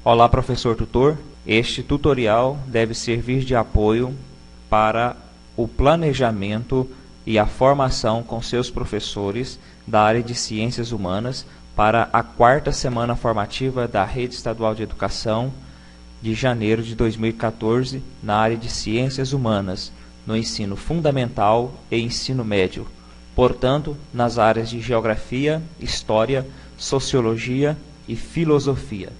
Olá, professor tutor. Este tutorial deve servir de apoio para o planejamento e a formação com seus professores da área de Ciências Humanas para a 4ª semana formativa da Rede Estadual de Educação de janeiro de 2014 na área de Ciências Humanas, no ensino fundamental e ensino médio, portanto, nas áreas de Geografia, História, Sociologia e Filosofia.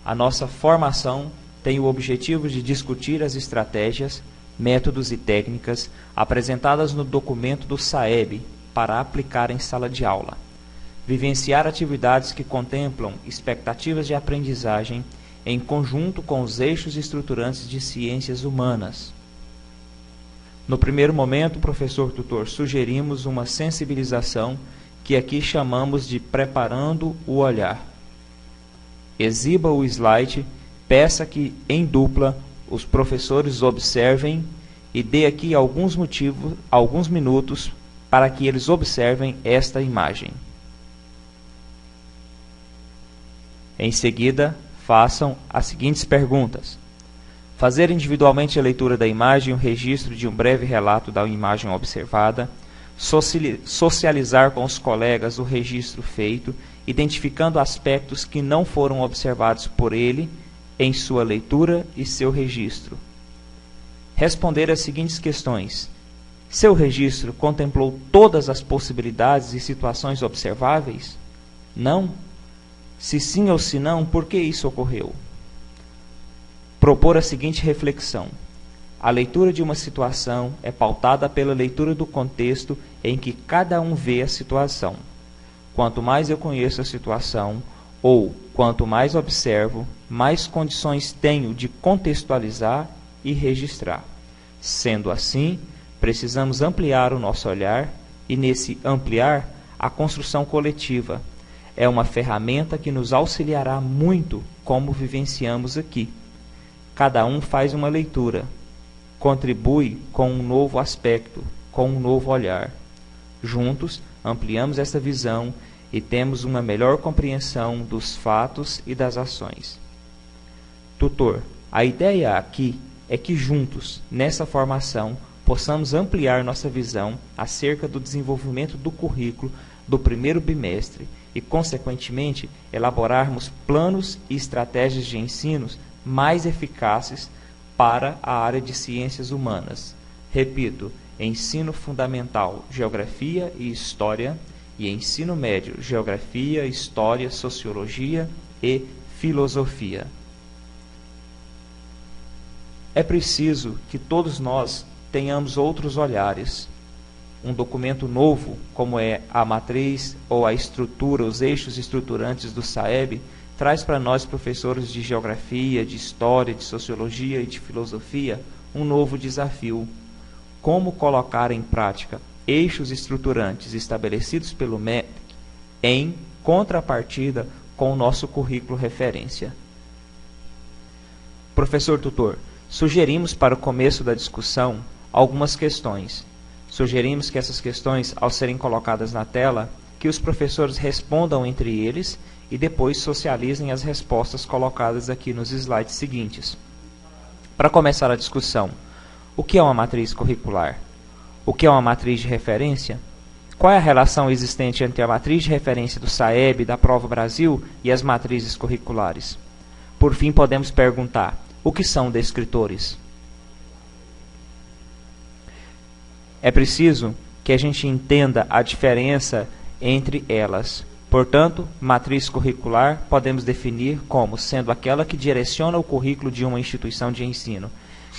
A nossa formação tem o objetivo de discutir as estratégias, métodos e técnicas apresentadas no documento do SAEB para aplicar em sala de aula, vivenciar atividades que contemplam expectativas de aprendizagem em conjunto com os eixos estruturantes de ciências humanas. No primeiro momento, professor tutor, sugerimos uma sensibilização que aqui chamamos de preparando o olhar. Exiba o slide, peça que em dupla os professores observem e dê aqui alguns minutos para que eles observem esta imagem. Em seguida, façam as seguintes perguntas. Fazer individualmente a leitura da imagem e o registro de um breve relato da imagem observada. Socializar com os colegas o registro feito, identificando aspectos que não foram observados por ele em sua leitura e seu registro. Responder as seguintes questões. Seu registro contemplou todas as possibilidades e situações observáveis? Não? Se sim ou se não, por que isso ocorreu? Propor a seguinte reflexão. A leitura de uma situação é pautada pela leitura do contexto em que cada um vê a situação. Quanto mais eu conheço a situação, ou quanto mais observo, mais condições tenho de contextualizar e registrar. Sendo assim, precisamos ampliar o nosso olhar e, nesse ampliar, a construção coletiva. É uma ferramenta que nos auxiliará muito como vivenciamos aqui. Cada um faz uma leitura, contribui com um novo aspecto, com um novo olhar. Juntos, ampliamos esta visão e temos uma melhor compreensão dos fatos e das ações. Tutor, a ideia aqui é que juntos, nessa formação, possamos ampliar nossa visão acerca do desenvolvimento do currículo do primeiro bimestre e, consequentemente, elaborarmos planos e estratégias de ensino mais eficazes para a área de ciências humanas. Repito, ensino fundamental, geografia e história, e ensino médio, geografia, história, sociologia e filosofia. É preciso que todos nós tenhamos outros olhares. Um documento novo, como é a matriz ou a estrutura, os eixos estruturantes do SAEB, traz para nós, professores de geografia, de história, de sociologia e de filosofia, um novo desafio. Como colocar em prática eixos estruturantes estabelecidos pelo MEC em contrapartida com o nosso currículo referência. Professor tutor, sugerimos para o começo da discussão algumas questões. Sugerimos que essas questões, ao serem colocadas na tela, que os professores respondam entre eles e depois socializem as respostas colocadas aqui nos slides seguintes. Para começar a discussão, o que é uma matriz curricular? O que é uma matriz de referência? Qual é a relação existente entre a matriz de referência do SAEB, da Prova Brasil e as matrizes curriculares? Por fim, podemos perguntar, o que são descritores? É preciso que a gente entenda a diferença entre elas. Portanto, matriz curricular podemos definir como sendo aquela que direciona o currículo de uma instituição de ensino,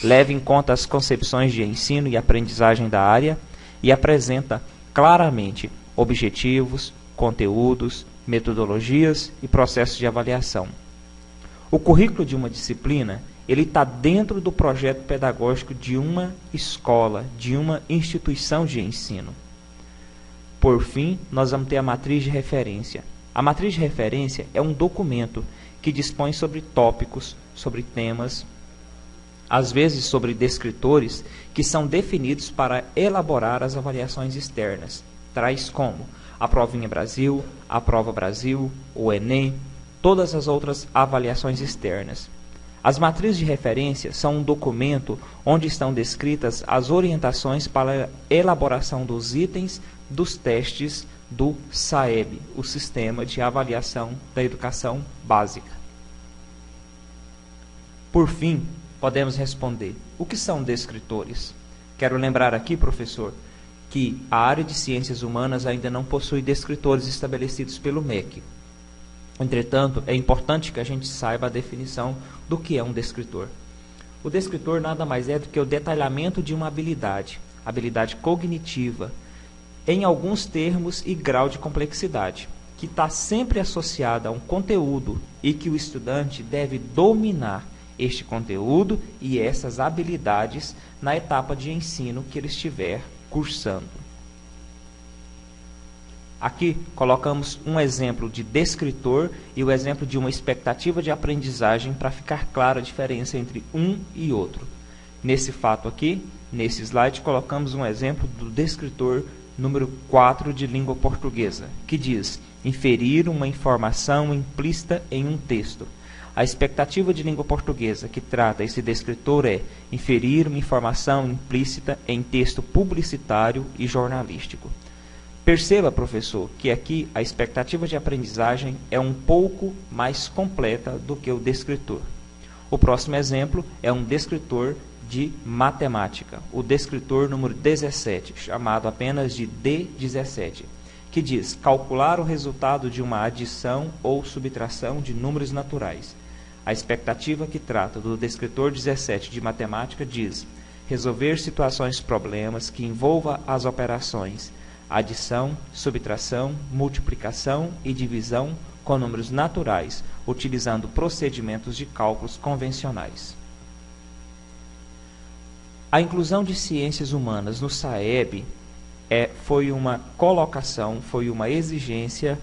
leva em conta as concepções de ensino e aprendizagem da área e apresenta claramente objetivos, conteúdos, metodologias e processos de avaliação. O currículo de uma disciplina ele está dentro do projeto pedagógico de uma escola, de uma instituição de ensino. Por fim, nós vamos ter a matriz de referência. A matriz de referência é um documento que dispõe sobre tópicos, sobre temas, às vezes sobre descritores, que são definidos para elaborar as avaliações externas, tais como a Provinha Brasil, a Prova Brasil, o Enem, todas as outras avaliações externas. As matrizes de referência são um documento onde estão descritas as orientações para a elaboração dos itens dos testes do SAEB, o Sistema de Avaliação da Educação Básica. Por fim, podemos responder: o que são descritores? Quero lembrar aqui, professor, que a área de Ciências Humanas ainda não possui descritores estabelecidos pelo MEC. Entretanto, é importante que a gente saiba a definição do que é um descritor. O descritor nada mais é do que o detalhamento de uma habilidade cognitiva, em alguns termos e grau de complexidade, que está sempre associada a um conteúdo e que o estudante deve dominar este conteúdo e essas habilidades na etapa de ensino que ele estiver cursando. Aqui colocamos um exemplo de descritor e o exemplo de uma expectativa de aprendizagem para ficar clara a diferença entre um e outro. Nesse fato aqui, nesse slide, colocamos um exemplo do descritor número 4 de língua portuguesa, que diz: inferir uma informação implícita em um texto. A expectativa de língua portuguesa que trata esse descritor é inferir uma informação implícita em texto publicitário e jornalístico. Perceba, professor, que aqui a expectativa de aprendizagem é um pouco mais completa do que o descritor. O próximo exemplo é um descritor de matemática, o descritor número 17, chamado apenas de D17, que diz calcular o resultado de uma adição ou subtração de números naturais. A expectativa que trata do descritor 17 de matemática diz resolver situações problemas que envolva as operações adição, subtração, multiplicação e divisão com números naturais, utilizando procedimentos de cálculos convencionais. A inclusão de ciências humanas no SAEB foi uma colocação, foi uma exigência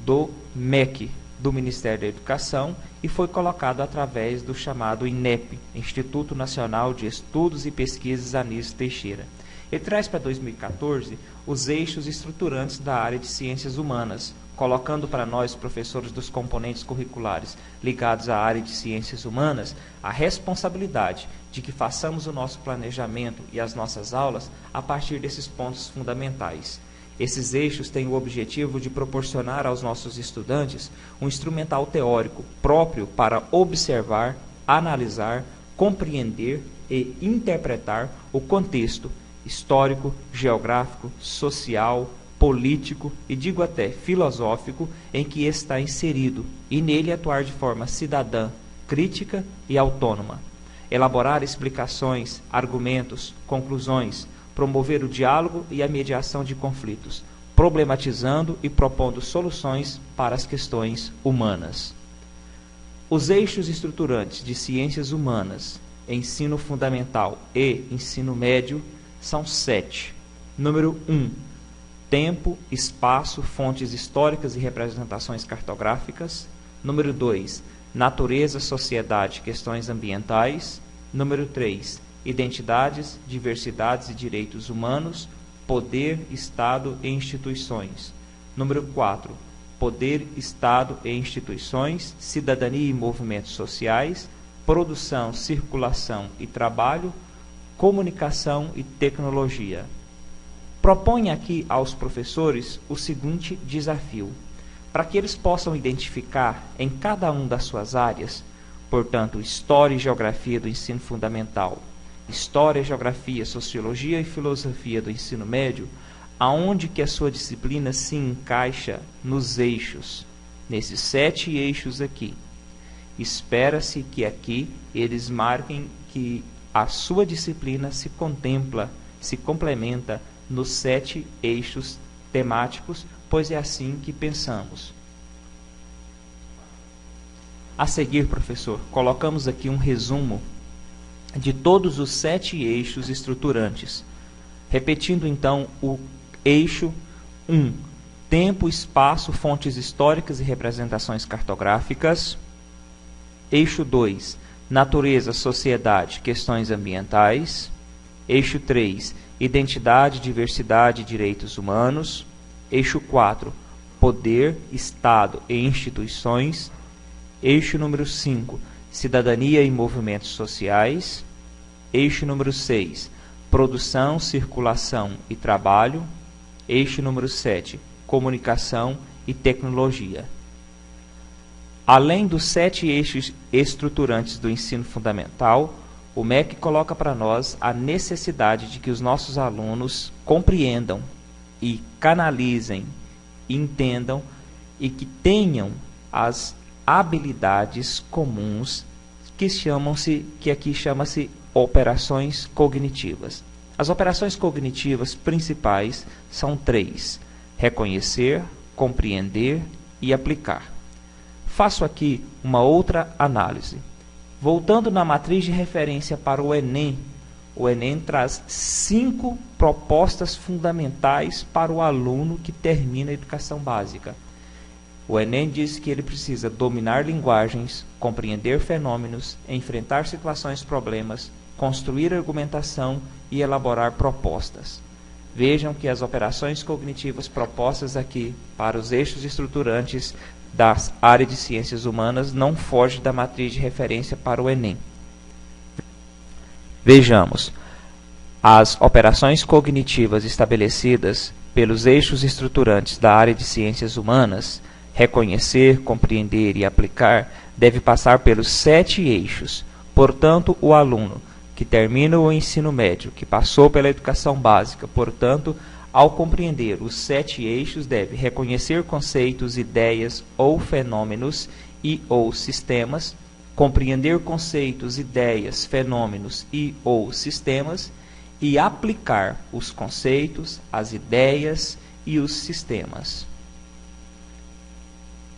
do MEC, do Ministério da Educação, e foi colocado através do chamado INEP, Instituto Nacional de Estudos e Pesquisas Anísio Teixeira. Ele traz para 2014 os eixos estruturantes da área de ciências humanas, colocando para nós, professores dos componentes curriculares ligados à área de ciências humanas, a responsabilidade de que façamos o nosso planejamento e as nossas aulas a partir desses pontos fundamentais. Esses eixos têm o objetivo de proporcionar aos nossos estudantes um instrumental teórico próprio para observar, analisar, compreender e interpretar o contexto histórico, geográfico, social, político e digo até filosófico em que está inserido e nele atuar de forma cidadã, crítica e autônoma. Elaborar explicações, argumentos, conclusões, promover o diálogo e a mediação de conflitos, problematizando e propondo soluções para as questões humanas. Os eixos estruturantes de ciências humanas, ensino fundamental e ensino médio são 7. Número 1, tempo, espaço, fontes históricas e representações cartográficas. Número 2, natureza, sociedade, questões ambientais. Número 3, identidades, diversidades e direitos humanos, poder, Estado e instituições. Número 4, poder, Estado e instituições, cidadania e movimentos sociais, produção, circulação e trabalho, comunicação e tecnologia. Propõe aqui aos professores o seguinte desafio, para que eles possam identificar em cada uma das suas áreas, portanto, história e geografia do ensino fundamental, história, geografia, sociologia e filosofia do ensino médio, aonde que a sua disciplina se encaixa nos eixos, nesses 7 eixos aqui. Espera-se que aqui eles marquem que a sua disciplina se contempla, se complementa nos 7 eixos temáticos, pois é assim que pensamos. A seguir, professor, colocamos aqui um resumo de todos os 7 eixos estruturantes. Repetindo então o eixo 1, tempo, espaço, fontes históricas e representações cartográficas. Eixo 2, natureza, sociedade, questões ambientais. Eixo 3, identidade, diversidade e direitos humanos. Eixo 4, poder, Estado e instituições. Eixo número 5, cidadania e movimentos sociais. Eixo número 6, produção, circulação e trabalho. Eixo número 7, comunicação e tecnologia. Além dos 7 eixos estruturantes do ensino fundamental, o MEC coloca para nós a necessidade de que os nossos alunos compreendam e canalizem, entendam e que tenham as habilidades comuns que aqui chama-se operações cognitivas. As operações cognitivas principais são 3: reconhecer, compreender e aplicar. Faço aqui uma outra análise. Voltando na matriz de referência para o Enem traz 5 propostas fundamentais para o aluno que termina a educação básica. O Enem diz que ele precisa dominar linguagens, compreender fenômenos, enfrentar situações e problemas, construir argumentação e elaborar propostas. Vejam que as operações cognitivas propostas aqui para os eixos estruturantes da área de ciências humanas não fogem da matriz de referência para o Enem. Vejamos, as operações cognitivas estabelecidas pelos eixos estruturantes da área de ciências humanas, reconhecer, compreender e aplicar, deve passar pelos 7 eixos. Portanto, o aluno que termina o ensino médio, que passou pela educação básica, portanto, ao compreender os 7 eixos, deve reconhecer conceitos, ideias ou fenômenos e ou sistemas, compreender conceitos, ideias, fenômenos e ou sistemas e aplicar os conceitos, as ideias e os sistemas.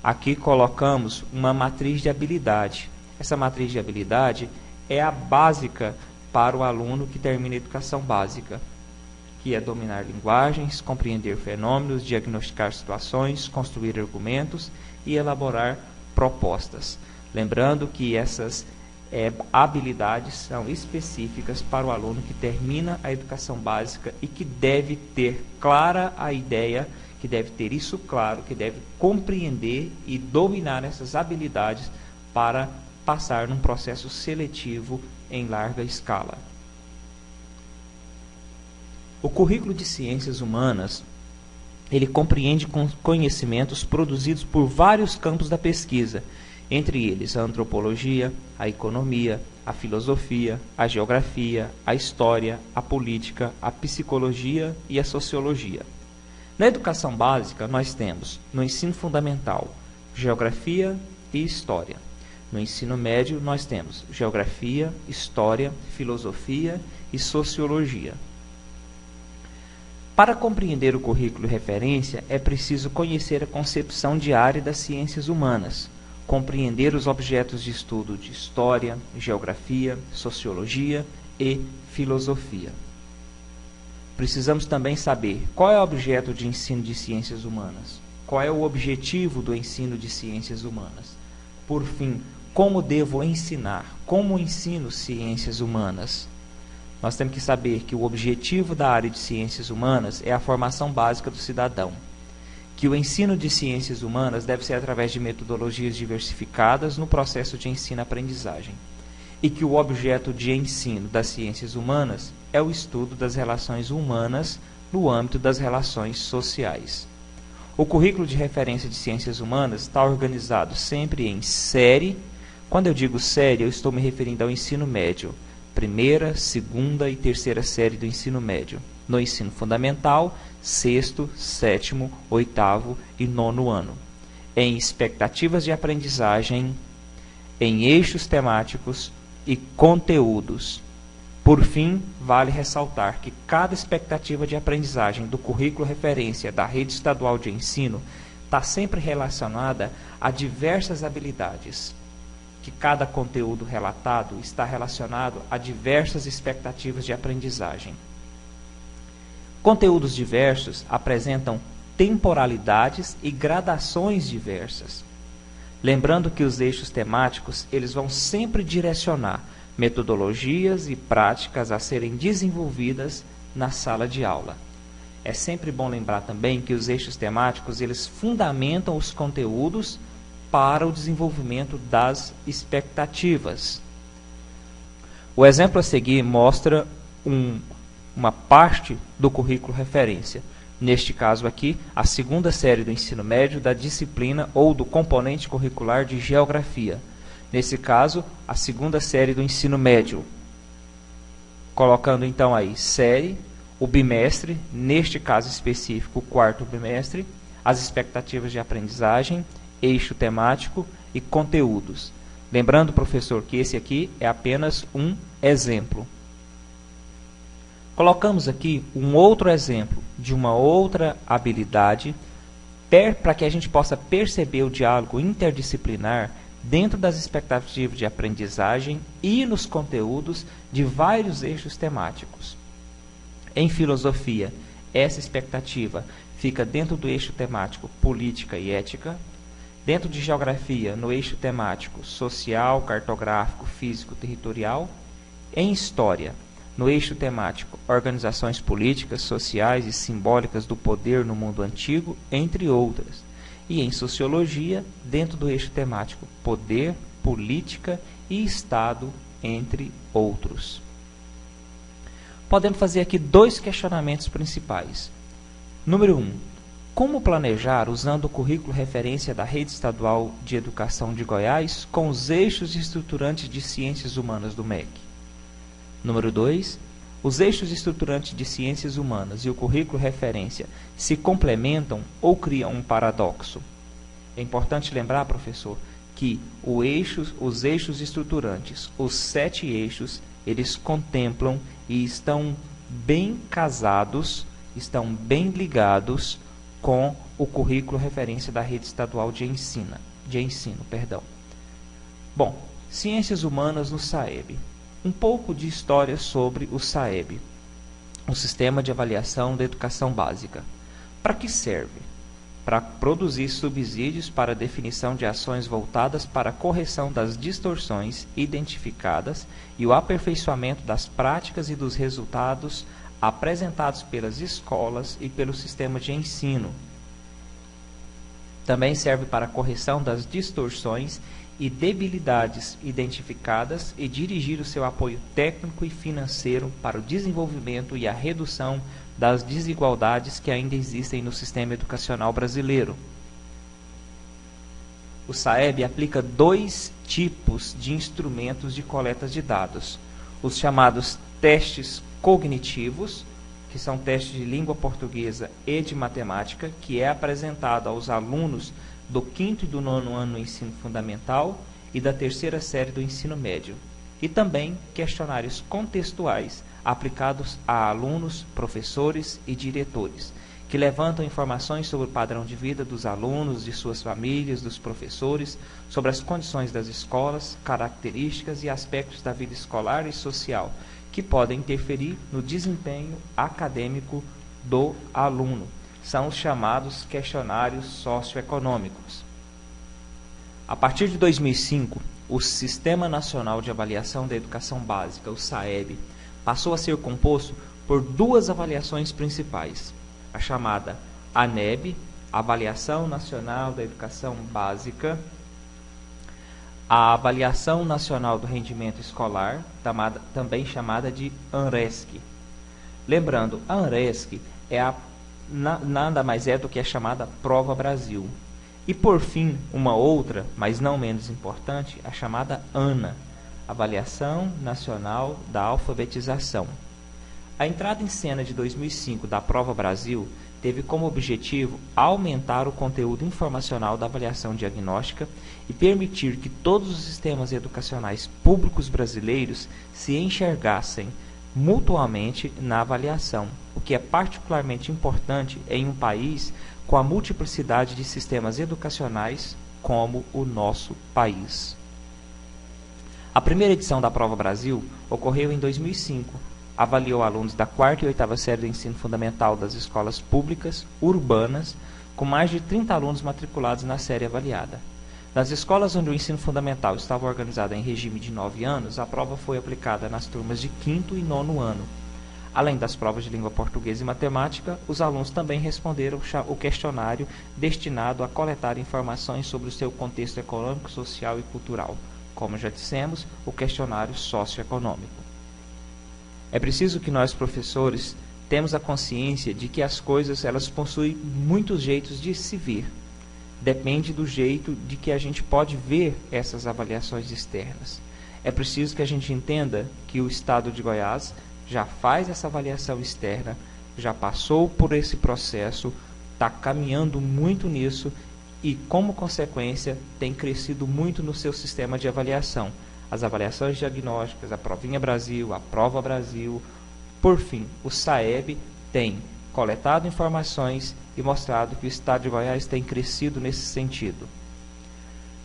Aqui colocamos uma matriz de habilidade. Essa matriz de habilidade é a básica para o aluno que termina a educação básica, que é dominar linguagens, compreender fenômenos, diagnosticar situações, construir argumentos e elaborar propostas. Lembrando que essas habilidades são específicas para o aluno que termina a educação básica e que deve ter clara a ideia, que deve ter isso claro, que deve compreender e dominar essas habilidades para passar num processo seletivo em larga escala. O currículo de ciências humanas, ele compreende conhecimentos produzidos por vários campos da pesquisa, entre eles a antropologia, a economia, a filosofia, a geografia, a história, a política, a psicologia e a sociologia. Na educação básica, nós temos, no ensino fundamental, geografia e história. No ensino médio, nós temos geografia, história, filosofia e sociologia. Para compreender o currículo de referência, é preciso conhecer a concepção de área das ciências humanas, compreender os objetos de estudo de história, geografia, sociologia e filosofia. Precisamos também saber qual é o objeto de ensino de ciências humanas, qual é o objetivo do ensino de ciências humanas. Por fim, como devo ensinar, como ensino ciências humanas. Nós temos que saber que o objetivo da área de ciências humanas é a formação básica do cidadão, que o ensino de ciências humanas deve ser através de metodologias diversificadas no processo de ensino-aprendizagem, e que o objeto de ensino das ciências humanas é o estudo das relações humanas no âmbito das relações sociais. O currículo de referência de ciências humanas está organizado sempre em série. Quando eu digo série, eu estou me referindo ao ensino médio, primeira, segunda e terceira série do ensino médio. No ensino fundamental, sexto, sétimo, oitavo e nono ano. Em expectativas de aprendizagem, em eixos temáticos e conteúdos. Por fim, vale ressaltar que cada expectativa de aprendizagem do currículo referência da rede estadual de ensino está sempre relacionada a diversas habilidades, que cada conteúdo relatado está relacionado a diversas expectativas de aprendizagem. Conteúdos diversos apresentam temporalidades e gradações diversas. Lembrando que os eixos temáticos eles vão sempre direcionar metodologias e práticas a serem desenvolvidas na sala de aula. É sempre bom lembrar também que os eixos temáticos eles fundamentam os conteúdos para o desenvolvimento das expectativas. O exemplo a seguir mostra uma parte do currículo referência. Neste caso aqui, a segunda série do ensino médio da disciplina ou do componente curricular de geografia. Nesse caso, a segunda série do ensino médio. Colocando então aí série, o bimestre, neste caso específico, o quarto bimestre, as expectativas de aprendizagem, eixo temático e conteúdos. Lembrando, professor, que esse aqui é apenas um exemplo. Colocamos aqui um outro exemplo de uma outra habilidade para que a gente possa perceber o diálogo interdisciplinar dentro das expectativas de aprendizagem e nos conteúdos de vários eixos temáticos. Em filosofia, essa expectativa fica dentro do eixo temático política e ética. Dentro de geografia, no eixo temático social, cartográfico, físico, territorial. Em história, no eixo temático organizações políticas, sociais e simbólicas do poder no mundo antigo, entre outras. E em sociologia, dentro do eixo temático poder, política e Estado, entre outros. Podemos fazer aqui dois questionamentos principais. Número 1. Como planejar usando o currículo referência da Rede Estadual de Educação de Goiás com os eixos estruturantes de Ciências Humanas do MEC? Número 2. Os eixos estruturantes de Ciências Humanas e o currículo referência se complementam ou criam um paradoxo? É importante lembrar, professor, que os eixos estruturantes, os 7 eixos, eles contemplam e estão bem casados, estão bem ligados com o currículo referência da Rede Estadual de Ensino. Bom, Ciências Humanas no SAEB. Um pouco de história sobre o SAEB, o Sistema de Avaliação da Educação Básica. Para que serve? Para produzir subsídios para a definição de ações voltadas para a correção das distorções identificadas e o aperfeiçoamento das práticas e dos resultados apresentados pelas escolas e pelo sistema de ensino. Também serve para a correção das distorções e debilidades identificadas e dirigir o seu apoio técnico e financeiro para o desenvolvimento e a redução das desigualdades que ainda existem no sistema educacional brasileiro. O SAEB aplica 2 tipos de instrumentos de coleta de dados. Os chamados testes cognitivos, que são testes de língua portuguesa e de matemática, que é apresentado aos alunos do 5º e do 9º ano do ensino fundamental e da 3ª série do ensino médio. E também questionários contextuais aplicados a alunos, professores e diretores, que levantam informações sobre o padrão de vida dos alunos, de suas famílias, dos professores, sobre as condições das escolas, características e aspectos da vida escolar e social, que podem interferir no desempenho acadêmico do aluno. São os chamados questionários socioeconômicos. A partir de 2005, o Sistema Nacional de Avaliação da Educação Básica, o SAEB, passou a ser composto por 2 avaliações principais. A chamada ANEB, Avaliação Nacional da Educação Básica, a Avaliação Nacional do Rendimento Escolar, também chamada de ANRESC. Lembrando, a ANRESC nada mais é do que a chamada Prova Brasil. E, por fim, uma outra, mas não menos importante, a chamada ANA, Avaliação Nacional da Alfabetização. A entrada em cena de 2005 da Prova Brasil teve como objetivo aumentar o conteúdo informacional da avaliação diagnóstica e permitir que todos os sistemas educacionais públicos brasileiros se enxergassem mutuamente na avaliação, o que é particularmente importante em um país com a multiplicidade de sistemas educacionais como o nosso país. A primeira edição da Prova Brasil ocorreu em 2005. Avaliou alunos da 4ª e 8ª série do ensino fundamental das escolas públicas urbanas, com mais de 30 alunos matriculados na série avaliada. Nas escolas onde o ensino fundamental estava organizado em regime de 9 anos, a prova foi aplicada nas turmas de 5º e 9º ano. Além das provas de língua portuguesa e matemática, os alunos também responderam o questionário destinado a coletar informações sobre o seu contexto econômico, social e cultural. Como já dissemos, o questionário socioeconômico. É preciso que nós, professores, temos a consciência de que as coisas elas possuem muitos jeitos de se ver. Depende do jeito de que a gente pode ver essas avaliações externas. É preciso que a gente entenda que o Estado de Goiás já faz essa avaliação externa, já passou por esse processo, está caminhando muito nisso e, como consequência, tem crescido muito no seu sistema de avaliação. As avaliações diagnósticas, a Provinha Brasil, a Prova Brasil. Por fim, o SAEB tem coletado informações e mostrado que o Estado de Goiás tem crescido nesse sentido.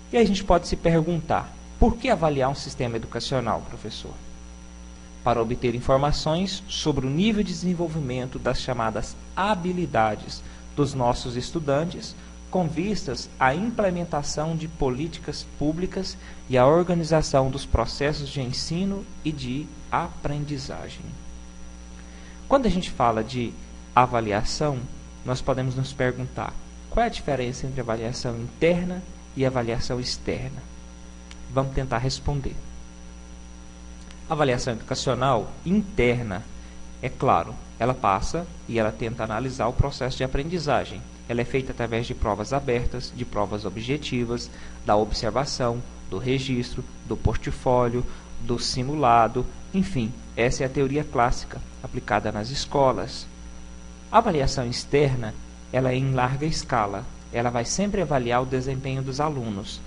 E aí a gente pode se perguntar, por que avaliar um sistema educacional, professor? Para obter informações sobre o nível de desenvolvimento das chamadas habilidades dos nossos estudantes, com vistas à implementação de políticas públicas e à organização dos processos de ensino e de aprendizagem. Quando a gente fala de avaliação, nós podemos nos perguntar, qual é a diferença entre avaliação interna e avaliação externa? Vamos tentar responder. A avaliação educacional interna, é claro, ela passa e ela tenta analisar o processo de aprendizagem. Ela é feita através de provas abertas, de provas objetivas, da observação, do registro, do portfólio, do simulado, enfim, essa é a teoria clássica aplicada nas escolas. A avaliação externa, ela é em larga escala, ela vai sempre avaliar o desempenho dos alunos,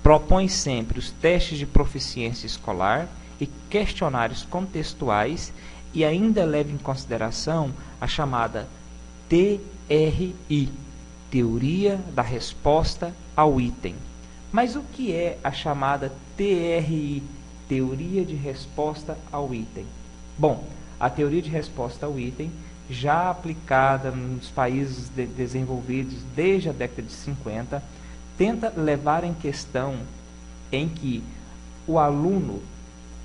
propõe sempre os testes de proficiência escolar e questionários contextuais e ainda leva em consideração a chamada TRI, Teoria da Resposta ao Item. Mas o que é a chamada TRI, Teoria de Resposta ao Item? Bom, a teoria de resposta ao item, já aplicada nos países desenvolvidos desde a década de 50, tenta levar em questão em que o aluno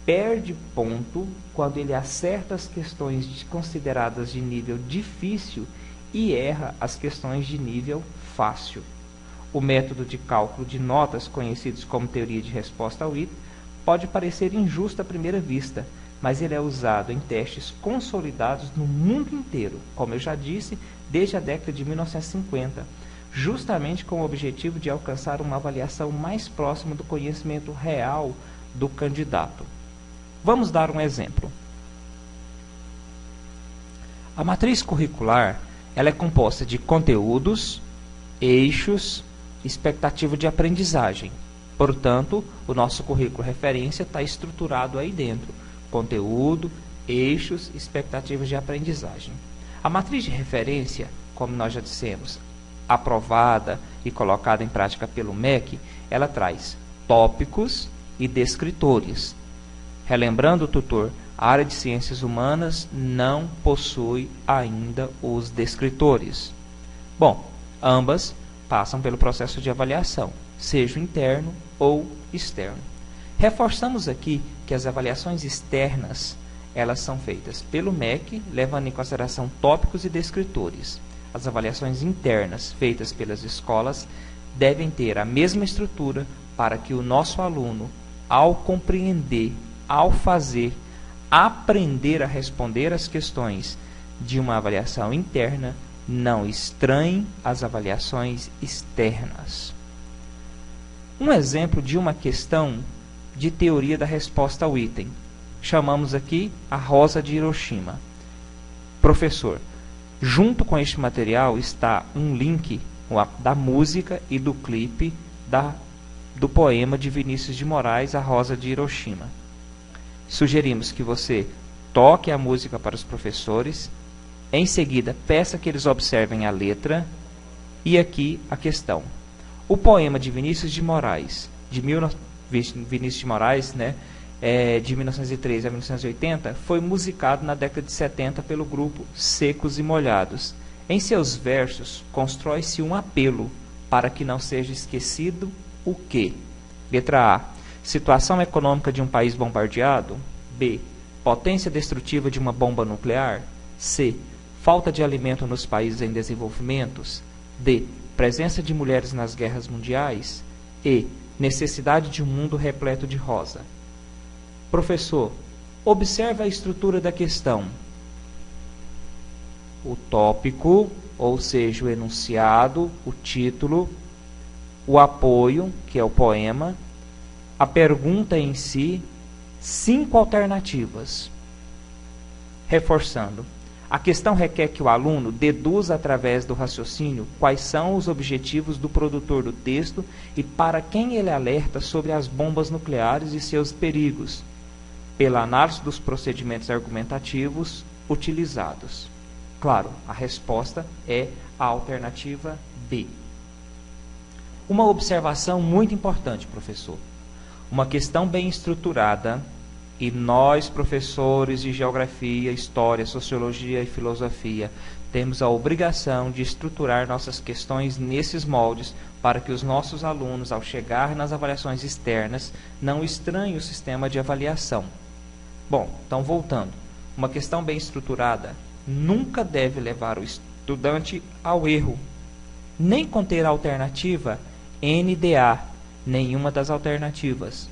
perde ponto quando ele acerta as questões consideradas de nível difícil e erra as questões de nível fácil. O método de cálculo de notas, conhecido como teoria de resposta ao item, pode parecer injusto à primeira vista, mas ele é usado em testes consolidados no mundo inteiro, como eu já disse, desde a década de 1950, justamente com o objetivo de alcançar uma avaliação mais próxima do conhecimento real do candidato. Vamos dar um exemplo. A matriz curricular ela é composta de conteúdos, eixos, expectativa de aprendizagem. Portanto, o nosso currículo referência está estruturado aí dentro. Conteúdo, eixos, expectativas de aprendizagem. A matriz de referência, como nós já dissemos, aprovada e colocada em prática pelo MEC, ela traz tópicos e descritores. Relembrando, tutor, a área de ciências humanas não possui ainda os descritores. Bom, ambas passam pelo processo de avaliação, seja interno ou externo. Reforçamos aqui que as avaliações externas, elas são feitas pelo MEC, levando em consideração tópicos e descritores. As avaliações internas, feitas pelas escolas, devem ter a mesma estrutura para que o nosso aluno, ao compreender, ao fazer, aprender a responder às questões de uma avaliação interna, não estranhe as avaliações externas. Um exemplo de uma questão de teoria da resposta ao item. Chamamos aqui a Rosa de Hiroshima. Professor, junto com este material está um link da música e do clipe do poema de Vinícius de Moraes, A Rosa de Hiroshima. Sugerimos que você toque a música para os professores, em seguida peça que eles observem a letra e aqui a questão. O poema de Vinícius de Moraes, de 1913 a 1980, foi musicado na década de 70 pelo grupo Secos e Molhados. Em seus versos, constrói-se um apelo para que não seja esquecido o quê? Letra A. Situação econômica de um país bombardeado. B. Potência destrutiva de uma bomba nuclear? C. Falta de alimento nos países em desenvolvimento? D. Presença de mulheres nas guerras mundiais? E. Necessidade de um mundo repleto de rosa. Professor, observe a estrutura da questão. O tópico, ou seja, o enunciado, o título, o apoio, que é o poema, a pergunta em si, 5 alternativas. Reforçando, a questão requer que o aluno deduza através do raciocínio quais são os objetivos do produtor do texto e para quem ele alerta sobre as bombas nucleares e seus perigos, pela análise dos procedimentos argumentativos utilizados. Claro, a resposta é a alternativa B. Uma observação muito importante, professor. Uma questão bem estruturada, e nós, professores de Geografia, História, Sociologia e Filosofia, temos a obrigação de estruturar nossas questões nesses moldes para que os nossos alunos, ao chegar nas avaliações externas, não estranhem o sistema de avaliação. Bom, então voltando. Uma questão bem estruturada nunca deve levar o estudante ao erro, nem conter a alternativa NDA, nenhuma das alternativas.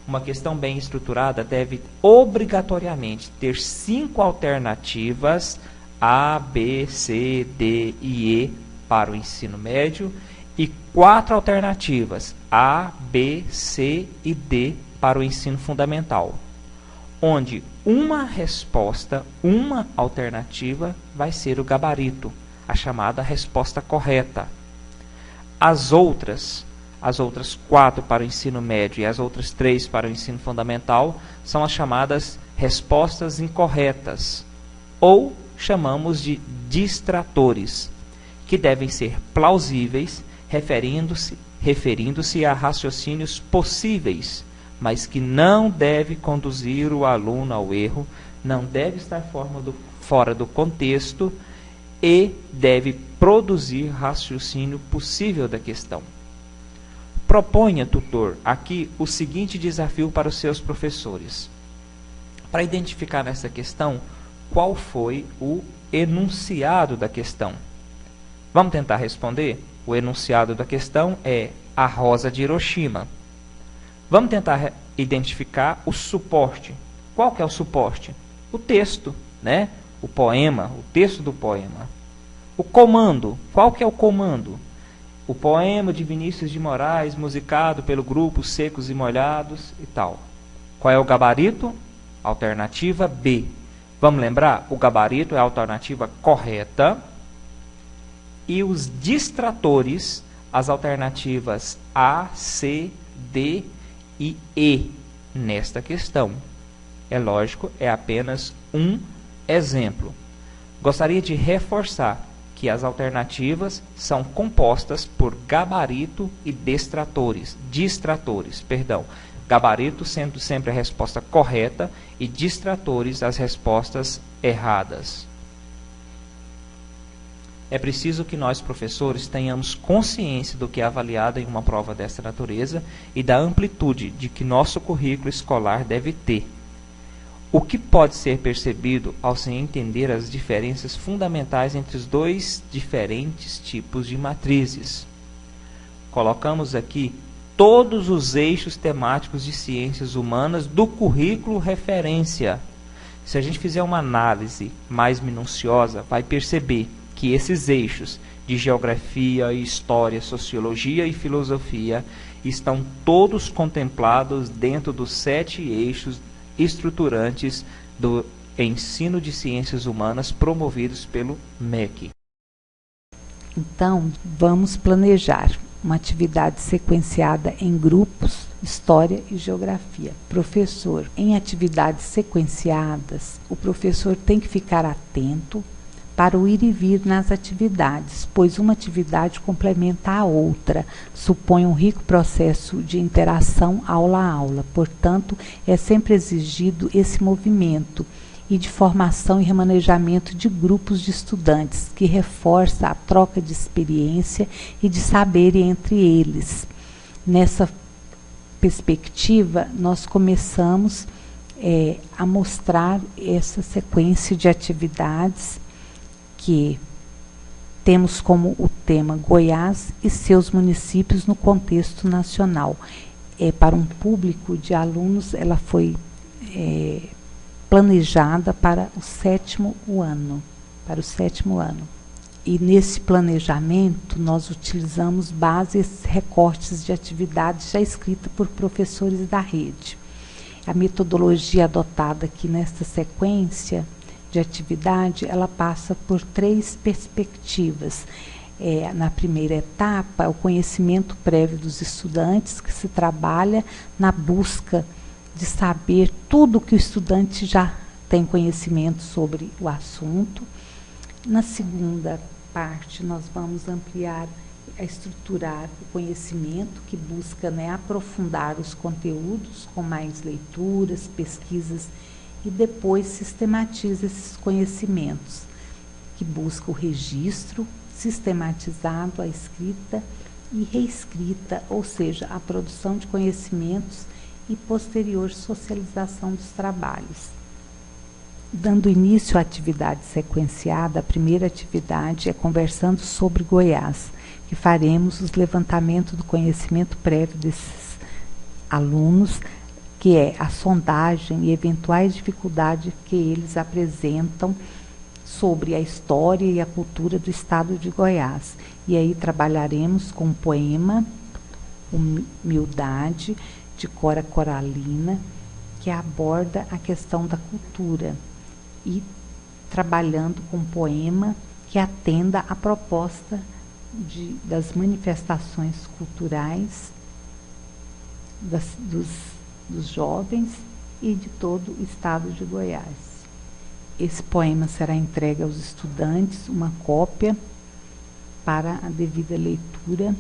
Uma questão bem estruturada deve obrigatoriamente ter 5 alternativas A, B, C, D e E para o ensino médio e 4 alternativas A, B, C e D para o ensino fundamental, onde uma resposta, uma alternativa vai ser o gabarito, a chamada resposta correta. As outras 4 para o ensino médio e as outras 3 para o ensino fundamental são as chamadas respostas incorretas, ou chamamos de distratores, que devem ser plausíveis, referindo-se a raciocínios possíveis, mas que não deve conduzir o aluno ao erro, não deve estar fora do contexto e deve produzir raciocínio possível da questão. Proponha, tutor, aqui o seguinte desafio para os seus professores. Para identificar nessa questão, qual foi o enunciado da questão? Vamos tentar responder? O enunciado da questão é a rosa de Hiroshima. Vamos tentar identificar o suporte. Qual que é o suporte? O texto, né? O poema, o texto do poema. O comando. Qual que é o comando? O poema de Vinícius de Moraes, musicado pelo grupo Secos e Molhados e tal. Qual é o gabarito? Alternativa B. Vamos lembrar? O gabarito é a alternativa correta. E os distratores, as alternativas A, C, D e E nesta questão. É lógico, é apenas um exemplo. Gostaria de reforçar que as alternativas são compostas por gabarito e distratores. Gabarito sendo sempre a resposta correta e distratores as respostas erradas. É preciso que nós, professores, tenhamos consciência do que é avaliado em uma prova desta natureza e da amplitude de que nosso currículo escolar deve ter. O que pode ser percebido ao se entender as diferenças fundamentais entre os dois diferentes tipos de matrizes. Colocamos aqui todos os eixos temáticos de ciências humanas do currículo referência. Se a gente fizer uma análise mais minuciosa, vai perceber que esses eixos de geografia, história, sociologia e filosofia estão todos contemplados dentro dos 7 eixos estruturantes do ensino de ciências humanas promovidos pelo MEC. Então, vamos planejar uma atividade sequenciada em grupos, História e Geografia. Professor, em atividades sequenciadas, o professor tem que ficar atento para o ir e vir nas atividades, pois uma atividade complementa a outra, supõe um rico processo de interação aula a aula. Portanto, é sempre exigido esse movimento e de formação e remanejamento de grupos de estudantes, que reforça a troca de experiência e de saber entre eles. Nessa perspectiva, nós começamos a mostrar essa sequência de atividades que temos como o tema Goiás e seus municípios no contexto nacional. Para um público de alunos, ela foi planejada para o sétimo ano. E nesse planejamento nós utilizamos bases, recortes de atividades já escritas por professores da rede. A metodologia adotada aqui nesta sequência de atividade, ela passa por 3 perspectivas. Na primeira etapa, o conhecimento prévio dos estudantes, que se trabalha na busca de saber tudo que o estudante já tem conhecimento sobre o assunto. Na segunda parte, nós vamos ampliar, estruturar o conhecimento, que busca aprofundar os conteúdos com mais leituras, pesquisas, e depois sistematiza esses conhecimentos, que busca o registro sistematizado, a escrita e reescrita, ou seja, a produção de conhecimentos e posterior socialização dos trabalhos. Dando início à atividade sequenciada, a primeira atividade é conversando sobre Goiás, que faremos os levantamentos do conhecimento prévio desses alunos, que é a sondagem e eventuais dificuldades que eles apresentam sobre a história e a cultura do estado de Goiás. E aí trabalharemos com o poema Humildade, de Cora Coralina, que aborda a questão da cultura, e trabalhando com um poema que atenda à proposta das manifestações culturais dos jovens e de todo o estado de Goiás. Esse poema será entregue aos estudantes, uma cópia para a devida leitura,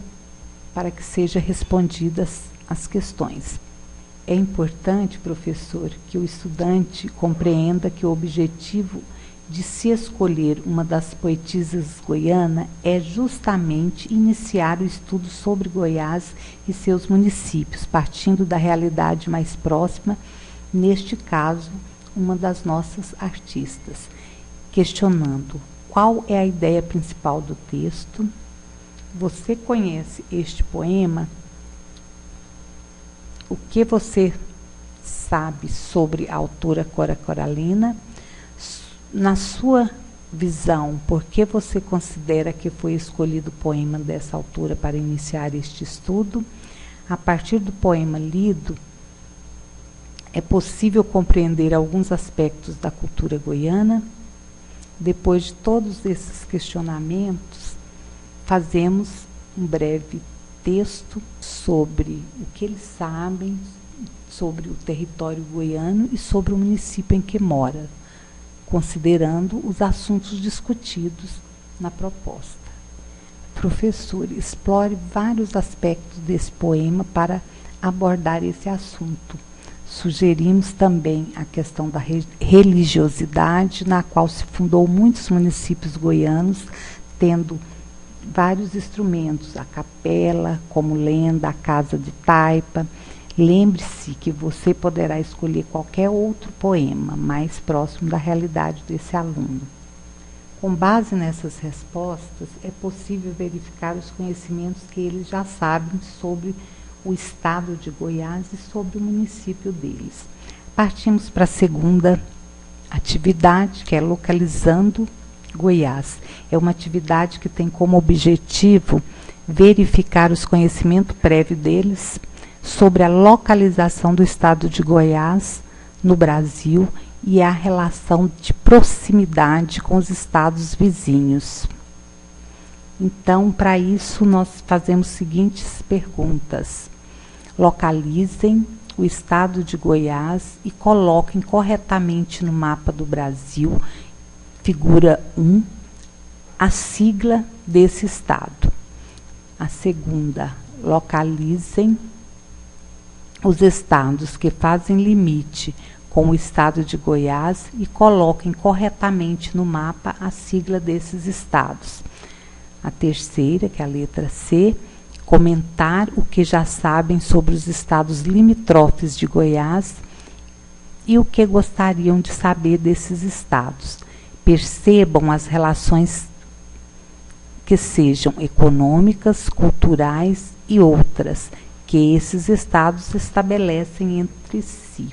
para que sejam respondidas as questões. É importante, professor, que o estudante compreenda que o objetivo de se escolher uma das poetisas goianas é justamente iniciar o estudo sobre Goiás e seus municípios, partindo da realidade mais próxima, neste caso, uma das nossas artistas, questionando qual é a ideia principal do texto. Você conhece este poema? O que você sabe sobre a autora Cora Coralina? Na sua visão, por que você considera que foi escolhido o poema dessa autora para iniciar este estudo? A partir do poema lido, é possível compreender alguns aspectos da cultura goiana? Depois de todos esses questionamentos, fazemos um breve texto sobre o que eles sabem sobre o território goiano e sobre o município em que mora, considerando os assuntos discutidos na proposta. Professor, explore vários aspectos desse poema para abordar esse assunto. Sugerimos também a questão da religiosidade, na qual se fundou muitos municípios goianos, tendo vários instrumentos, a capela, como lenda, a casa de taipa. Lembre-se que você poderá escolher qualquer outro poema mais próximo da realidade desse aluno. Com base nessas respostas, é possível verificar os conhecimentos que eles já sabem sobre o estado de Goiás e sobre o município deles. Partimos para a segunda atividade, que é Localizando Goiás. É uma atividade que tem como objetivo verificar os conhecimentos prévios deles sobre a localização do estado de Goiás no Brasil e a relação de proximidade com os estados vizinhos. Então, para isso, nós fazemos as seguintes perguntas. Localizem o estado de Goiás e coloquem corretamente no mapa do Brasil, figura 1, a sigla desse estado. A segunda, localizem os estados que fazem limite com o estado de Goiás e coloquem corretamente no mapa a sigla desses estados. A terceira, que é a letra C, comentar o que já sabem sobre os estados limítrofes de Goiás e o que gostariam de saber desses estados. Percebam as relações que sejam econômicas, culturais e outras, que esses estados estabelecem entre si.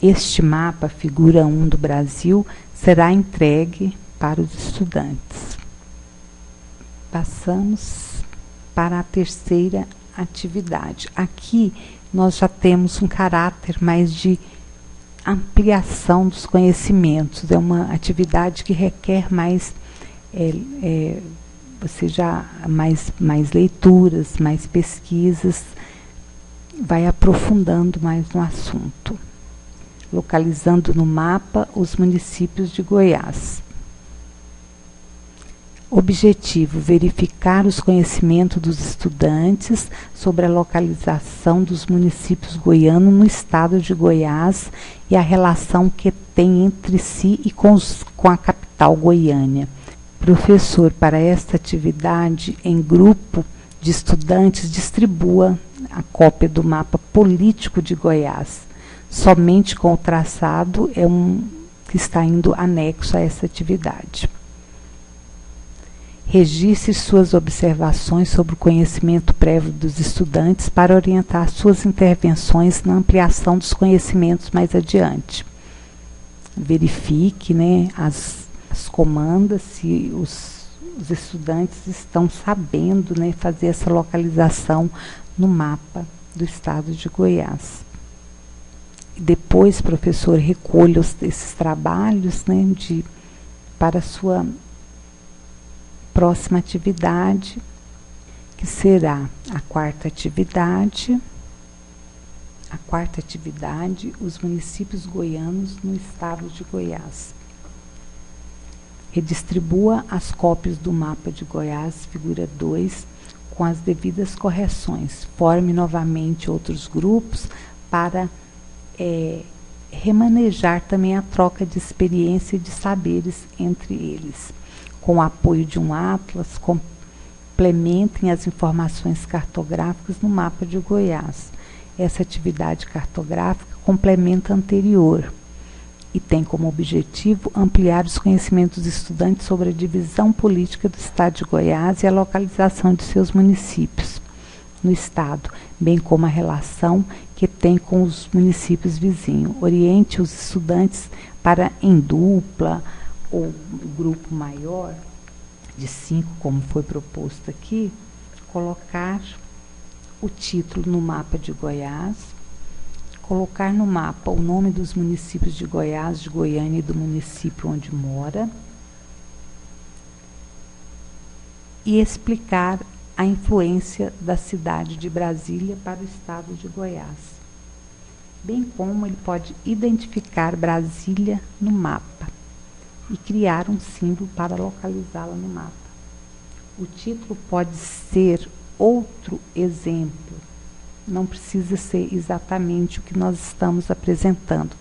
Este mapa, figura 1 do Brasil, será entregue para os estudantes. Passamos para a terceira atividade. Aqui nós já temos um caráter mais de ampliação dos conhecimentos. É uma atividade que requer mais mais leituras, mais pesquisas, vai aprofundando mais no assunto. Localizando no mapa os municípios de Goiás. Objetivo: verificar os conhecimentos dos estudantes sobre a localização dos municípios goianos no estado de Goiás e a relação que tem entre si e com a capital Goiânia. Professor, para esta atividade, em grupo de estudantes, distribua a cópia do mapa político de Goiás. Somente com o traçado que está indo anexo a essa atividade. Registre suas observações sobre o conhecimento prévio dos estudantes para orientar suas intervenções na ampliação dos conhecimentos mais adiante. Verifique, as comandas, se os estudantes estão sabendo, fazer essa localização no mapa do estado de Goiás. Depois, professor, recolha esses trabalhos para a sua próxima atividade, que será a quarta atividade. A quarta atividade, os municípios goianos no estado de Goiás. Redistribua as cópias do mapa de Goiás, figura 2, com as devidas correções. Forme novamente outros grupos para remanejar também a troca de experiência e de saberes entre eles. Com o apoio de um atlas, complementem as informações cartográficas no mapa de Goiás. Essa atividade cartográfica complementa a anterior e tem como objetivo ampliar os conhecimentos dos estudantes sobre a divisão política do estado de Goiás e a localização de seus municípios no estado, bem como a relação que tem com os municípios vizinhos. Oriente os estudantes para, em dupla ou grupo maior, de 5, como foi proposto aqui, colocar o título no mapa de Goiás, colocar no mapa o nome dos municípios de Goiás, de Goiânia e do município onde mora, e explicar a influência da cidade de Brasília para o estado de Goiás, bem como ele pode identificar Brasília no mapa e criar um símbolo para localizá-la no mapa. O título pode ser outro exemplo, não precisa ser exatamente o que nós estamos apresentando.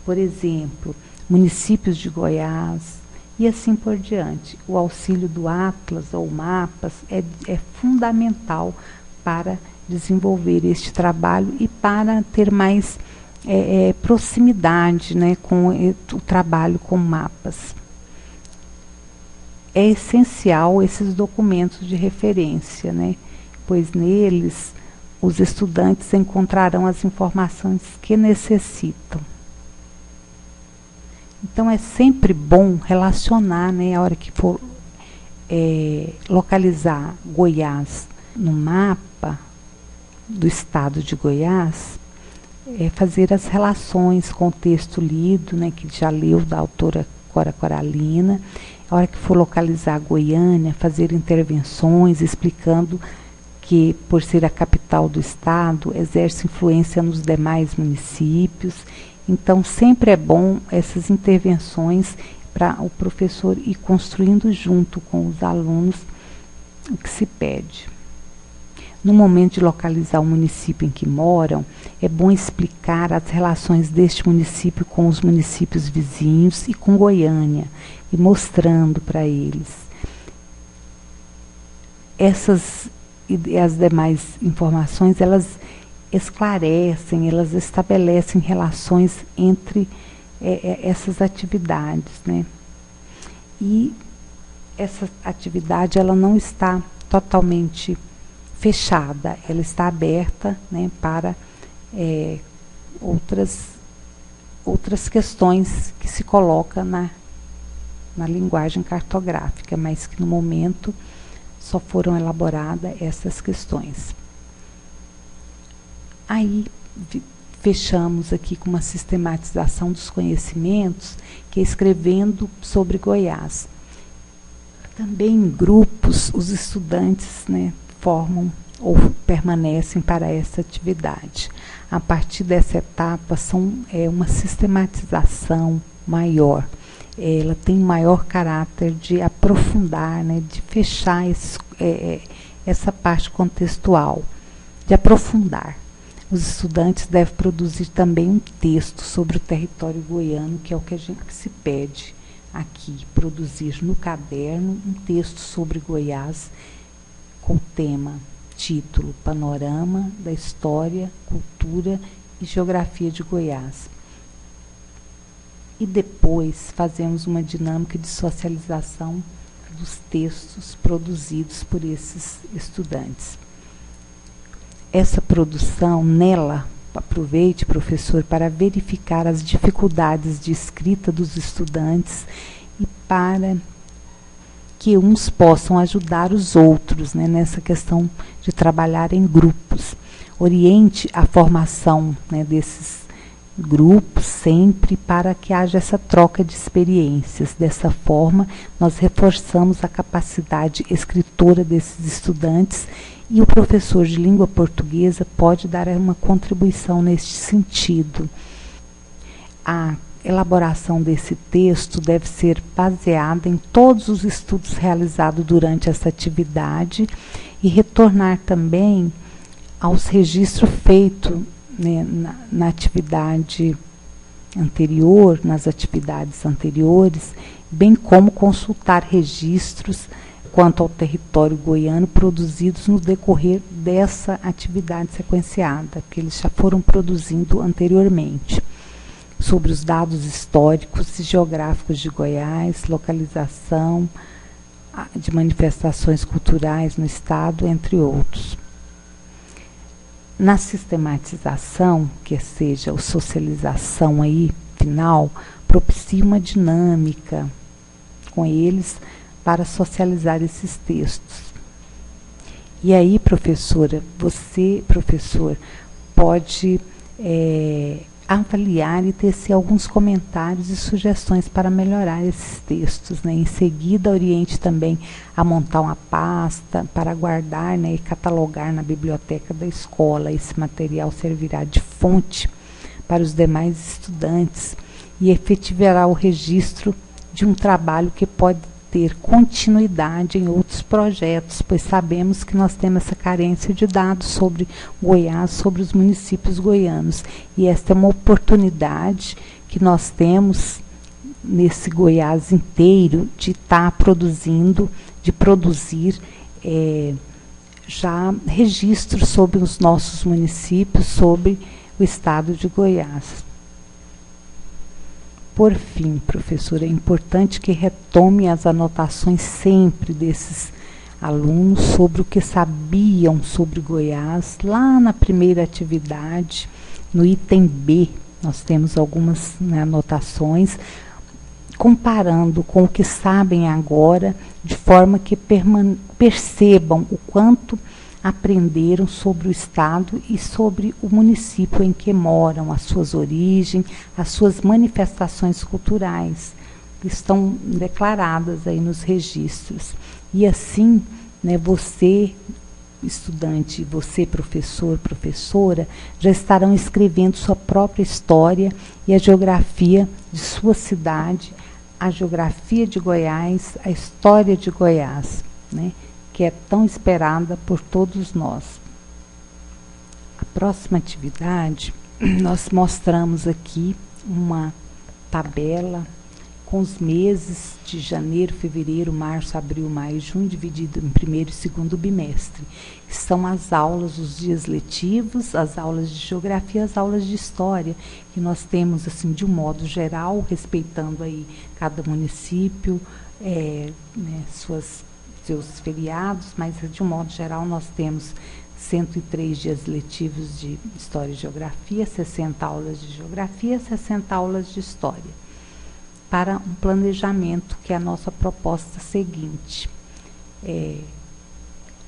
Por exemplo, municípios de Goiás e assim por diante. O auxílio do atlas ou mapas é fundamental para desenvolver este trabalho e para ter mais proximidade com o trabalho com mapas. É essencial esses documentos de referência, pois neles os estudantes encontrarão as informações que necessitam. Então é sempre bom relacionar, a hora que for localizar Goiás no mapa do estado de Goiás, fazer as relações com o texto lido, que já leu, da autora Cora Coralina. A hora que for localizar Goiânia, fazer intervenções explicando que, por ser a capital do estado, exerce influência nos demais municípios. Então, sempre é bom essas intervenções para o professor ir construindo junto com os alunos o que se pede. No momento de localizar o município em que moram, é bom explicar as relações deste município com os municípios vizinhos e com Goiânia, e mostrando para eles. Essas e as demais informações, elas esclarecem, elas estabelecem relações entre essas atividades, né? E essa atividade ela não está totalmente fechada, ela está aberta, né, para outras questões que se colocam na linguagem cartográfica, mas que no momento só foram elaboradas essas questões. Aí fechamos aqui com uma sistematização dos conhecimentos, que é escrevendo sobre Goiás. Também em grupos, os estudantes, né, formam ou permanecem para essa atividade. A partir dessa etapa, uma sistematização maior. Ela tem maior caráter de aprofundar, né, de fechar essa parte contextual, de aprofundar. Os estudantes devem produzir também um texto sobre o território goiano, que é o que se pede aqui, produzir no caderno um texto sobre Goiás com o tema, título, Panorama da História, Cultura e Geografia de Goiás. E depois fazemos uma dinâmica de socialização dos textos produzidos por esses estudantes. Essa produção, nela, aproveite, professor, para verificar as dificuldades de escrita dos estudantes e para que uns possam ajudar os outros, né, nessa questão de trabalhar em grupos. Oriente a formação, né, desses grupos sempre para que haja essa troca de experiências. Dessa forma, nós reforçamos a capacidade escritora desses estudantes e o professor de língua portuguesa pode dar uma contribuição neste sentido. A elaboração desse texto deve ser baseada em todos os estudos realizados durante essa atividade e retornar também aos registros feitos, né, na atividade anterior, nas atividades anteriores, bem como consultar registros quanto ao território goiano produzidos no decorrer dessa atividade sequenciada, que eles já foram produzindo anteriormente, sobre os dados históricos e geográficos de Goiás, localização de manifestações culturais no estado, entre outros. Na sistematização, que seja a socialização aí, final, propicia uma dinâmica com eles para socializar esses textos. E aí, professora, você, professor, pode avaliar e tecer alguns comentários e sugestões para melhorar esses textos, né? Em seguida, oriente também a montar uma pasta para guardar, né, e catalogar na biblioteca da escola. Esse material servirá de fonte para os demais estudantes e efetivará o registro de um trabalho que pode ter continuidade em outros projetos, pois sabemos que nós temos essa carência de dados sobre Goiás, sobre os municípios goianos. E esta é uma oportunidade que nós temos nesse Goiás inteiro de estar produzindo, de produzir já registros sobre os nossos municípios, sobre o estado de Goiás. Por fim, professora, é importante que retome as anotações sempre desses alunos sobre o que sabiam sobre Goiás. Lá na primeira atividade, no item B, nós temos algumas, né, anotações, comparando com o que sabem agora, de forma que percebam o quanto aprenderam sobre o estado e sobre o município em que moram, as suas origens, as suas manifestações culturais, que estão declaradas aí nos registros. E assim, né, você, estudante, você, professor, professora, já estarão escrevendo sua própria história e a geografia de sua cidade, a geografia de Goiás, a história de Goiás, né, que é tão esperada por todos nós. A próxima atividade, nós mostramos aqui uma tabela com os meses de janeiro, fevereiro, março, abril, maio, junho, dividido em primeiro e segundo bimestre. São as aulas, os dias letivos, as aulas de geografia, as aulas de história, que nós temos, assim, de um modo geral, respeitando aí cada município, seus feriados, mas de um modo geral nós temos 103 dias letivos de História e Geografia, 60 aulas de Geografia, 60 aulas de História, para um planejamento que é a nossa proposta seguinte.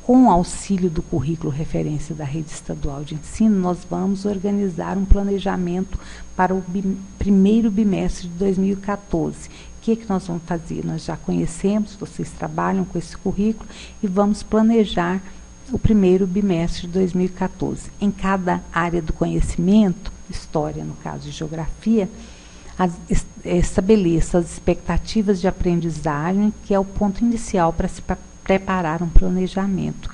Com o auxílio do currículo referência da Rede Estadual de Ensino, nós vamos organizar um planejamento para o primeiro bimestre de 2014. O que nós vamos fazer? Nós já conhecemos, vocês trabalham com esse currículo e vamos planejar o primeiro bimestre de 2014. Em cada área do conhecimento, história, no caso de geografia, estabeleça as expectativas de aprendizagem, que é o ponto inicial para se preparar um planejamento.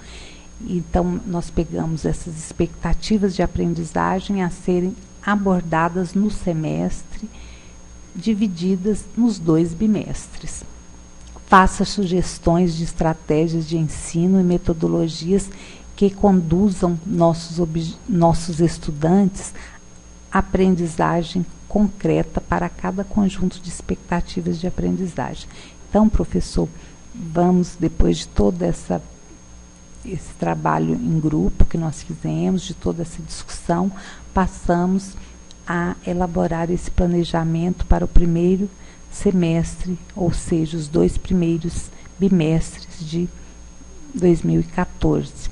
Então, nós pegamos essas expectativas de aprendizagem a serem abordadas no semestre, divididas nos 2 bimestres. Faça sugestões de estratégias de ensino e metodologias que conduzam nossos estudantes à aprendizagem concreta para cada conjunto de expectativas de aprendizagem. Então, professor, vamos, depois de todo esse trabalho em grupo que nós fizemos, de toda essa discussão, passamos a elaborar esse planejamento para o primeiro semestre, ou seja, os 2 primeiros bimestres de 2014,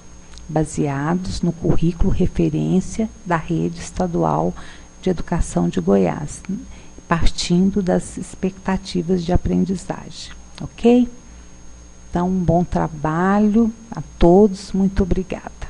baseados no currículo referência da Rede Estadual de Educação de Goiás, partindo das expectativas de aprendizagem, ok? Então, um bom trabalho a todos, muito obrigada.